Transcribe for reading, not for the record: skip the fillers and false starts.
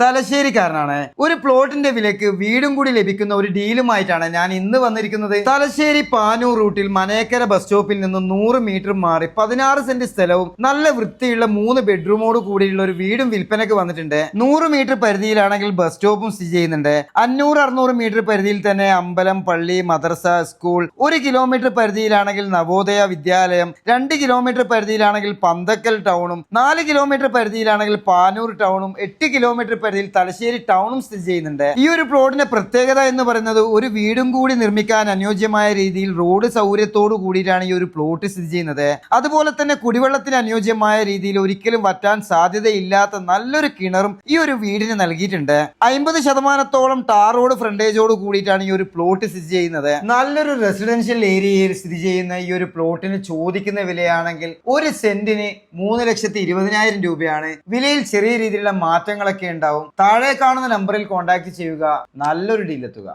തലശ്ശേരിക്കാരനാണ്. ഒരു പ്ലോട്ടിന്റെ വിലക്ക് വീടും കൂടി ലഭിക്കുന്ന ഒരു ഡീലുമായിട്ടാണ് ഞാൻ ഇന്ന് വന്നിരിക്കുന്നത്. തലശ്ശേരി പാനൂർ റൂട്ടിൽ മനേക്കര ബസ് സ്റ്റോപ്പിൽ നിന്ന് 100 മീറ്റർ മാറി 16 സെന്റ് സ്ഥലവും നല്ല വൃത്തിയുള്ള 3 ബെഡ്റൂമോട് കൂടിയുള്ള ഒരു വീടും വിൽപ്പനക്ക് വന്നിട്ടുണ്ട്. 100 മീറ്റർ പരിധിയിലാണെങ്കിൽ ബസ് സ്റ്റോപ്പും സ്ഥിതി ചെയ്യുന്നുണ്ട്. 500-600 മീറ്റർ പരിധിയിൽ തന്നെ അമ്പലം, പള്ളി, മദ്രസ, സ്കൂൾ. 1 കിലോമീറ്റർ പരിധിയിലാണെങ്കിൽ നവോദയ വിദ്യാലയം. 2 കിലോമീറ്റർ പരിധിയിലാണെങ്കിൽ പന്തക്കൽ ടൗണും. 4 കിലോമീറ്റർ പരിധിയിലാണെങ്കിൽ പാനൂർ ടൗണും. 8 കിലോമീറ്റർ പരിധിയിൽ തലശ്ശേരി ടൗണും സ്ഥിതി ചെയ്യുന്നുണ്ട്. ഈ ഒരു പ്ലോട്ടിന്റെ പ്രത്യേകത എന്ന് പറയുന്നത് ഒരു വീടും കൂടി നിർമ്മിക്കാൻ അനുയോജ്യമായ രീതിയിൽ റോഡ് സൗകര്യത്തോടു കൂടിയിട്ടാണ് ഈ ഒരു പ്ലോട്ട് സ്ഥിതി ചെയ്യുന്നത്. അതുപോലെ തന്നെ കുടിവെള്ളത്തിന് അനുയോജ്യമായ രീതിയിൽ ഒരിക്കലും വറ്റാൻ സാധ്യതയില്ലാത്ത നല്ലൊരു കിണറും ഈ ഒരു വീടിന് നൽകിയിട്ടുണ്ട്. 50% ടാർ റോഡ് ഫ്രണ്ടേജോട് കൂടിയിട്ടാണ് ഈ ഒരു പ്ലോട്ട് സ്ഥിതി ചെയ്യുന്നത്. നല്ലൊരു റെസിഡൻഷ്യൽ ഏരിയയിൽ സ്ഥിതി ചെയ്യുന്ന ഈ ഒരു പ്ലോട്ടിന് ചോദിക്കുന്ന വിലയാണെങ്കിൽ 1 സെന്റിന് 3,20,000 രൂപയാണ്. വിലയിൽ ചെറിയ രീതിയിലുള്ള മാറ്റങ്ങളൊക്കെ ഉണ്ടാവും. താഴെ കാണുന്ന നമ്പറിൽ കോൺടാക്ട് ചെയ്യുക. നല്ലൊരു ഡീലെത്തുക.